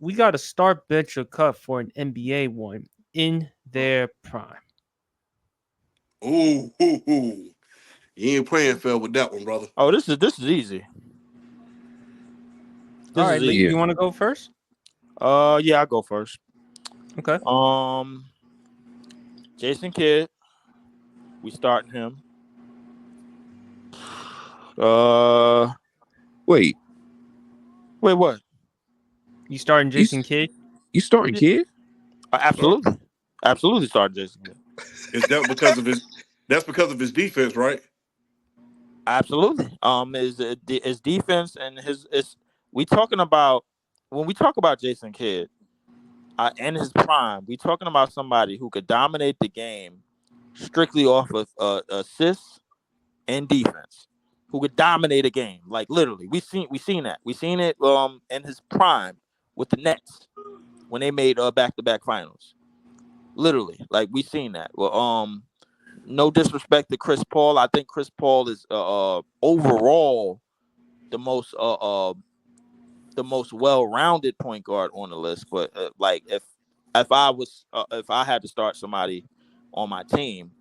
We got to start bench or cut for an NBA one in their prime. Ooh, ooh, ooh. You ain't playing fair with that one, brother. Oh, this is easy. All This right, is Leaf, easy. you Yeah. want to go first? Yeah, I'll go first. Okay. Um, Jason Kidd, we starting him. Uh, Wait, wait, what? You starting you Jason Kidd? you starting kid? Start. Absolutely, absolutely starting Jason Kidd. Is that because of his? That's because of his defense, right? Absolutely. His defense and his is we talking about when we talk about Jason Kidd in his prime. We talking about somebody who could dominate the game strictly off of assists and defense. Who could dominate a game like literally? We seen that. We seen it in his prime with the Nets when they made back to back finals. Literally, like we seen that. Well, no disrespect to Chris Paul. I think Chris Paul is overall the most the most well-rounded point guard on the list. But like if I had to start somebody on my team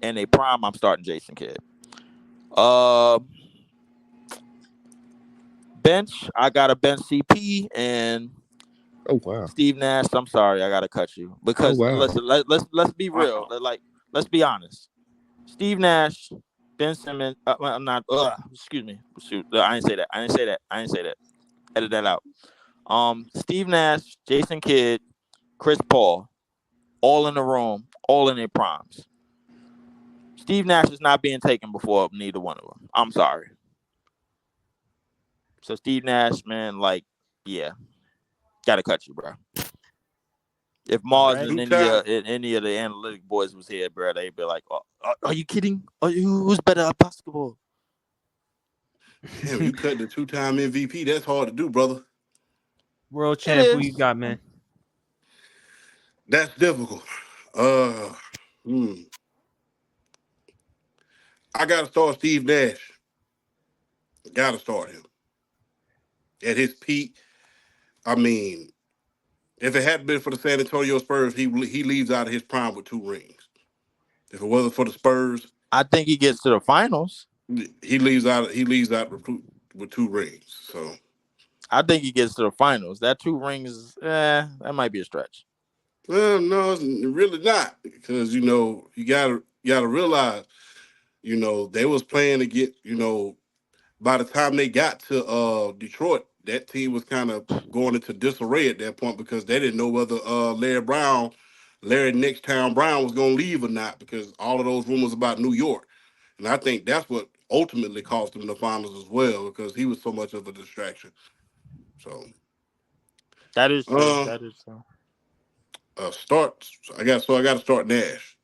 in a prime, I'm starting Jason Kidd. Uh, bench, I got a bench CP and Oh wow. Steve Nash. I'm sorry, I gotta cut you Oh because wow. listen, let's be real. Wow. Like let's be honest. Steve Nash, Ben Simmons. I'm not. Excuse me. Shoot, I didn't say that. I didn't say that. I didn't say that. Edit that out. Steve Nash, Jason Kidd, Chris Paul, all in the room, all in their primes. Steve Nash is not being taken before neither one of them. I'm sorry. So Steve Nash, man, like, yeah, gotta cut you, bro. If All Mars right. and Two time. any of the analytic boys was here, bro, they'd be like, oh, "Are you kidding? Who's better at basketball?" Damn, you cut the two-time MVP. That's hard to do, brother. World It champ, who you is. got, man? That's difficult. Uh, hmm. I gotta start Steve Nash. Gotta start him at his peak. I mean, if it hadn't been for the San Antonio Spurs, he leaves out of his prime with two rings. If it wasn't for the Spurs, I think he gets to the finals. he leaves out with two rings. So I think he gets to the finals. That two rings, that might be a stretch. no, it's really not because you gotta realize they was playing to get by the time they got to Detroit, that team was kind of going into disarray at that point because they didn't know whether Larry Nickstown Brown was going to leave or not because all of those rumors about New York. And I think that's what ultimately cost them the finals as well because he was so much of a distraction. So, That is true. uh, That is true. start. I got to start Nash.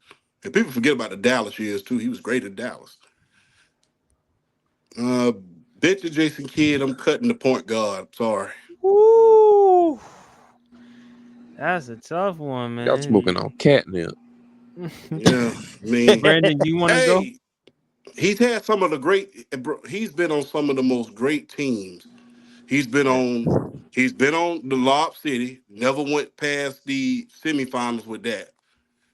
And people forget about the Dallas years too. He was great in Dallas. Uh, Bitch, Jason Kidd. I'm cutting the point guard. Sorry. Woo! That's a tough one, Y'all smoking man. on catnip. Yeah, I mean, Brandon, do you want to go? hey, he's had some of the great. He's been on some of the most great teams. He's been Yeah. on. He's been on the Lob City. Never went past the semifinals with that.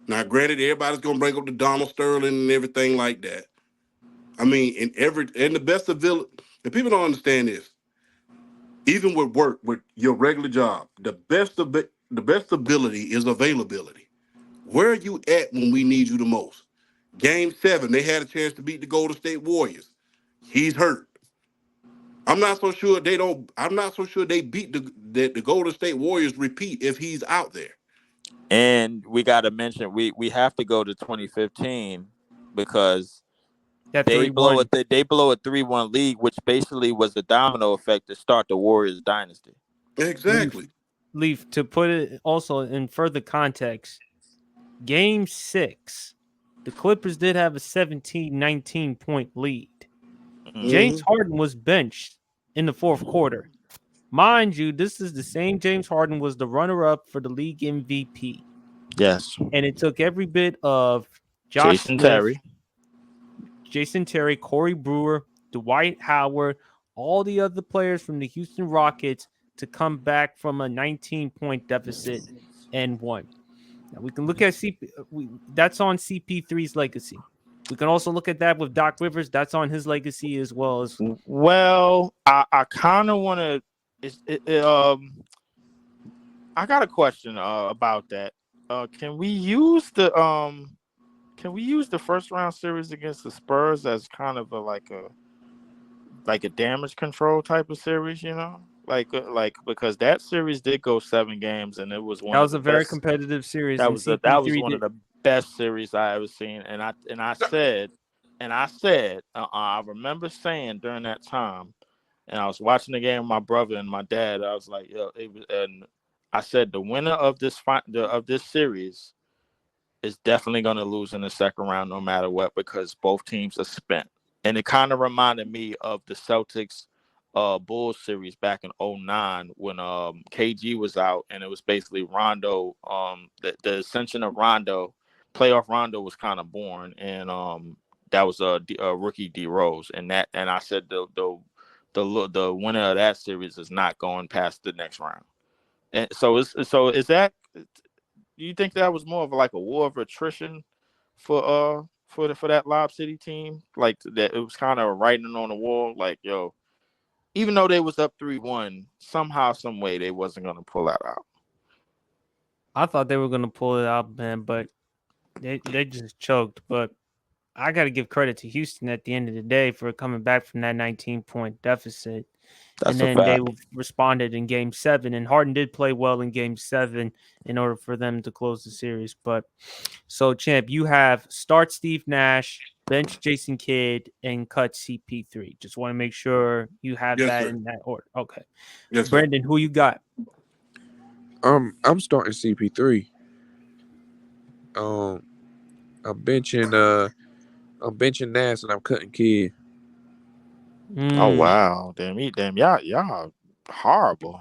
Now, granted, everybody's gonna bring up the Donald Sterling and everything like that. I mean, in the best of the people don't understand this. Even with work, with your regular job, the best ability is availability. Where are you at when we need you the most? Game 7, they had a chance to beat the Golden State Warriors. He's hurt. I'm not so sure they don't. I'm not so sure they beat the Golden State Warriors repeat if he's out there. And we got to mention we have to go to 2015 because That 3-1. they blow a 3-1 league, which basically was the domino effect to start the Warriors dynasty. Leaf, Exactly. Leaf, to put it also in further context, game 6, the Clippers did have a 17-19 point lead. Mm. James Hmm. Harden was benched in the fourth quarter. Mind you, this is the same James Harden was the runner-up for the league MVP. Yes, And it took every bit of Josh Jason Smith, Terry. Jason Terry, Corey Brewer, Dwight Howard, all the other players from the Houston Rockets to come back from a 19-point deficit and won. Now we can look at that's on CP3's legacy. We can also look at that with Doc Rivers. That's on his legacy as well as. Well, I kind of want to. I got a question about that. Can we use the first round series against the Spurs as kind of a damage control type of series? Like because that series did go 7 games and it was That one of was the a very best. competitive series, That and was CP3 one of did. the best series I ever seen, I remember saying during that time, and I was watching the game with my brother and my dad. I was like, yo, and I said the winner of this series is definitely going to lose in the second round, no matter what, because both teams are spent. And it kind of reminded me of the Celtics Bulls series back in '09 when KG was out, and it was basically Rondo. The ascension of Rondo, playoff Rondo was kind of born, and that was a rookie D Rose, and I said the winner of that series is not going past the next round. And is that, do you think that was more of like a war of attrition for that Lob City team? Like that it was kind of writing on the wall, like, yo, even though they was up 3-1, somehow, some way they wasn't gonna pull that out. I thought they were going to pull it out, man, but they just choked. But I got to give credit to Houston at the end of the day for coming back from that 19-point deficit. And That's a then they fact. responded in Game 7. And Harden did play well in Game 7 in order for them to close the series. But so, Champ, you have start Steve Nash, bench Jason Kidd, and cut CP3. Just want to make sure you have Yes, that sir. in that order. Okay. Yes, sir. Brandon, who you got? I'm starting CP3. Um, I'm benching Nash and I'm cutting Kid. Oh Mm, wow, y'all horrible.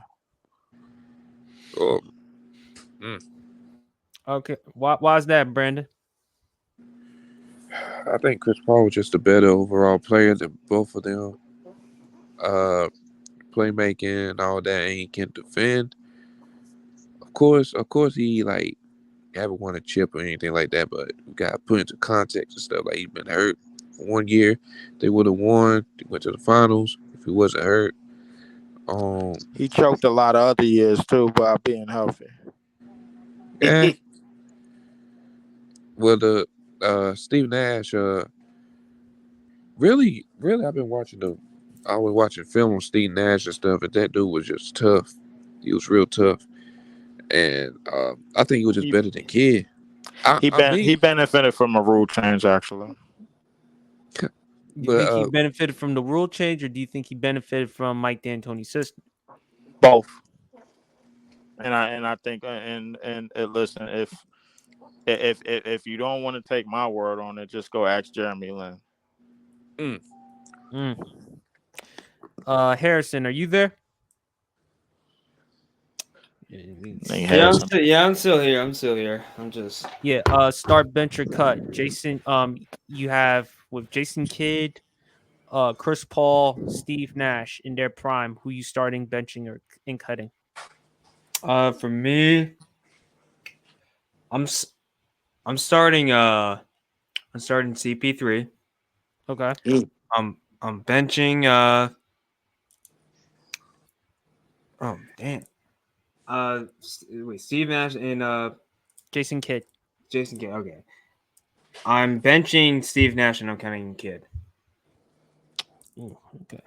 Oh, mm. okay. Why is that, Brandon? I think Chris Paul was just a better overall player than both of them. Uh, Playmaking and all that, and he can defend. Of course, he like haven't won a chip or anything like that, but we got to put into context and stuff. Like he's been hurt for 1 year. They would have won. They went to the finals if he wasn't hurt. Um, He choked a lot of other years too by being healthy. eh. Well, the Steve Nash, really, I've been watching the. I was watching film on Steve Nash and stuff, and that dude was just tough. He was real tough, and I think he was just He better than Kid. I he mean, benefited from a rule change actually. You but think he benefited from the rule change, or do you think he benefited from Mike D'Antoni's system? Both. And I think listen, if you don't want to take my word on it, just go ask Jeremy Lin. mm, Mm. Harrison, are you there? Nate Yeah, Harrison. I'm still here. I'm still here. I'm just Yeah. Start bench or cut. Jason. You have with Jason Kidd, Chris Paul, Steve Nash in their prime. Who you starting, benching, or in cutting? for me, I'm s- I'm starting I'm starting CP3. Okay. I'm benching oh damn. Wait, Steve Nash and Jason Kidd. Jason Kidd. Okay. I'm benching Steve Nash and I'm cutting Kidd. Ooh, okay.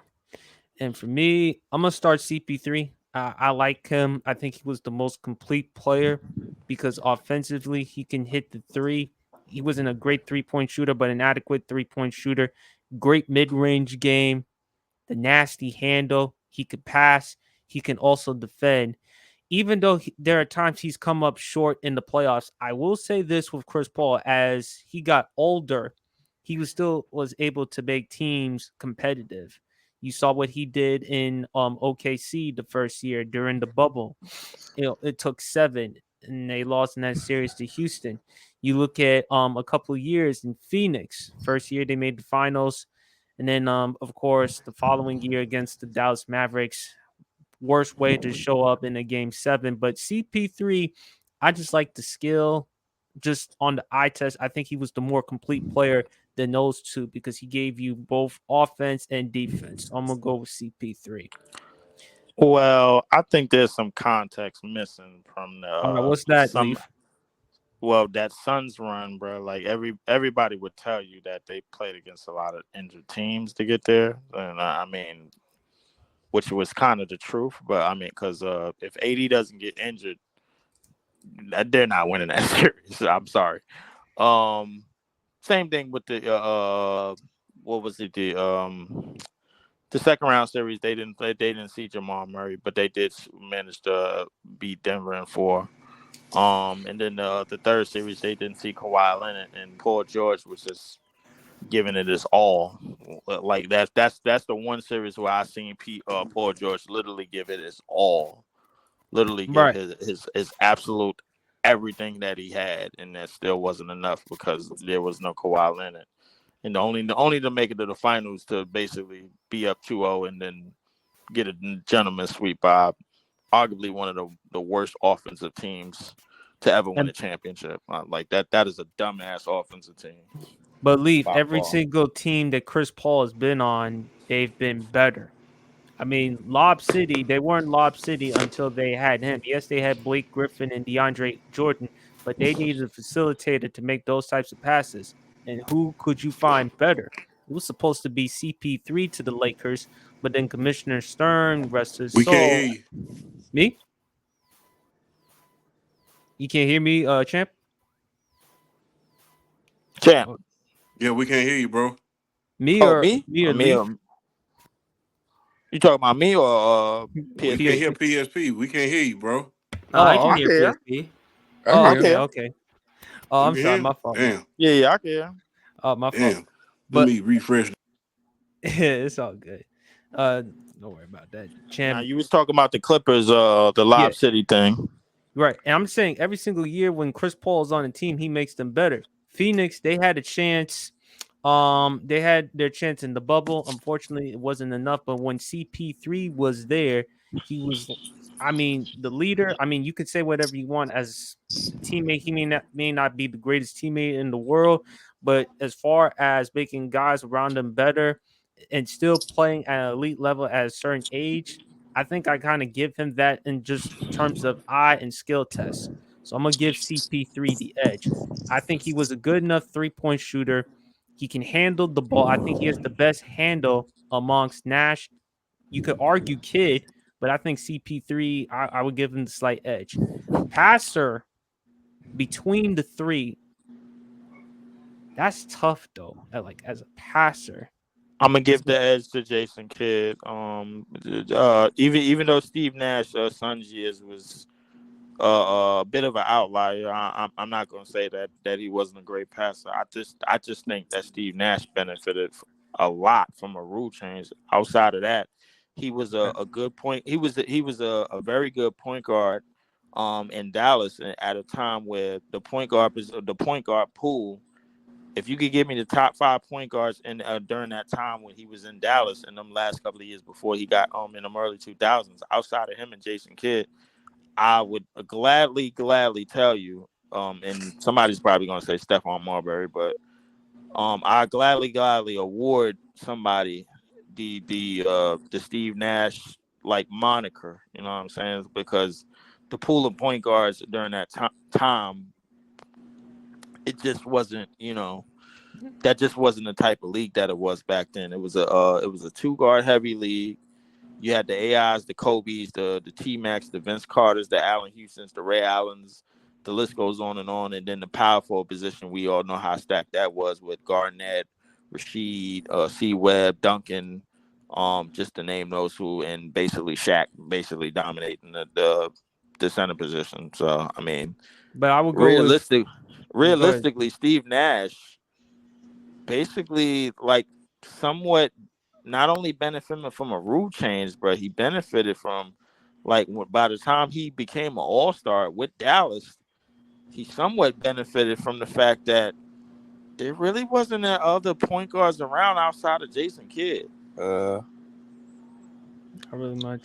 And for me, I'm gonna start CP3. I like him. I think he was the most complete player because offensively he can hit the three. He wasn't a great 3-point shooter, but an adequate 3-point shooter. Great mid-range game. The nasty handle. He could pass. He can also defend. Even though there are times he's come up short in the playoffs, I will say this with Chris Paul: as he got older, he was able to make teams competitive. You saw what he did in OKC the first year during the bubble. It took 7, and they lost in that series to Houston. You look at a couple of years in Phoenix. First year they made the finals, and then of course the following year against the Dallas Mavericks, worst way to show up in a game 7. But CP3, I just like the skill. Just on the eye test, I think he was the more complete player than those two because he gave you both offense and defense. So I'm gonna go with CP3. Well, I think there's some context missing from All right, the what's that, some. Leaf? Well, that Suns run, bro. Like everybody would tell you that they played against a lot of injured teams to get there, and I mean, which was kind of the truth. But I mean, because if AD doesn't get injured, they're not winning that series. I'm sorry. Um, Same thing with the what was it the second round series? They didn't see Jamal Murray, but they did manage to beat Denver in 4. And then the third series they didn't see Kawhi Leonard, and Paul George was just giving it his all. Like that's the one series where I seen Paul George literally give it his all, literally give Right. his absolute everything that he had, and that still wasn't enough because there was no Kawhi Leonard. And the only to make it to the finals to basically be up 2-0 and then get a gentleman sweep by arguably one of the worst offensive teams to ever win And a championship. Like that is a dumbass offensive team but Leaf, by every far. single team that Chris Paul has been on, they've been better. I mean, Lob City, they weren't Lob City until they had him. Yes, they had Blake Griffin and DeAndre Jordan, but they needed a facilitator to make those types of passes. And who could you find better? It was supposed to be CP3 to the Lakers, but then Commissioner Stern, rest his We can't soul. hear you. Me? You can't hear me, champ? Champ. Oh, Yeah, we can't hear you, bro. Me Oh, or me? me I or mean, Leaf? you talking about me or We can't PSP? hear PSP. PSP. We can't hear you, bro. Oh, I Oh, can I hear can hear. PSP. I Oh, I hear can him. okay, hear. okay. Oh, You I'm can sorry, hear? my fault. Damn. Yeah, I can hear. Oh, my fault. Damn. Let But me refresh. it's all good. Uh, don't worry about that, Now champ. you was talking about the Clippers, the Yeah, Lob City thing. right. And I'm saying every single year when Chris Paul is on the team, he makes them better. Phoenix, they had a chance. They had their chance in the bubble. Unfortunately, it wasn't enough. But when CP3 was there, he was, I mean, the leader. I mean, you could say whatever you want as a teammate. He may not be the greatest teammate in the world, but as far as making guys around him better and still playing at an elite level at a certain age, I think I kind of give him that in just terms of eye and skill tests. So I'm gonna give CP3 the edge. I think he was a good enough 3-point shooter. He can handle the ball. I think he has the best handle amongst Nash. You could argue Kid, but I think CP3, I would give him the slight edge. Passer between the three, that's tough though. Like as a passer, I'm gonna he's give the got edge to Jason Kidd. Even though Steve Nash, Son's years was a bit of an outlier. I'm not gonna say that he wasn't a great passer. I just think that Steve Nash benefited a lot from a rule change. Outside of that, he was a good point. He was a very good point guard, in Dallas at a time where the point guard pool. If you could give me the top 5 point guards during that time when he was in Dallas in them last couple of years before he got in them early 2000s, outside of him and Jason Kidd, I would gladly tell you, and somebody's probably gonna say Stephon Marbury, but I gladly award somebody the Steve Nash like moniker. You know what I'm saying? Because the pool of point guards during that time, it just wasn't, that just wasn't the type of league that it was back then. It was a 2 guard heavy league. You had the AIs, the Kobe's, the T Max, the Vince Carters, the Allen Houstons, the Ray Allens. The list goes on and on. And then the power forward position, we all know how stacked that was with Garnett, Rasheed, C. Webb, Duncan, just to name those who, and basically Shaq, basically dominating the center position. So I mean, but I would go with realistic, go ahead. realistically, Steve Nash basically like somewhat not only benefited from a rule change, but he benefited from like by the time he became an all-star with Dallas, he somewhat benefited from the fact that there really wasn't other point guards around outside of Jason Kidd. Not really much.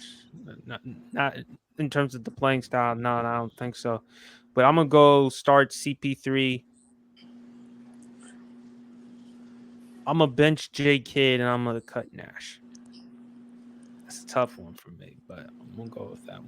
Not in terms of the playing style. No, I don't think so. But I'm gonna go start CP3. I'm gonna bench J Kidd and I'm gonna cut Nash. That's a tough one for me, but I'm gonna go with that one.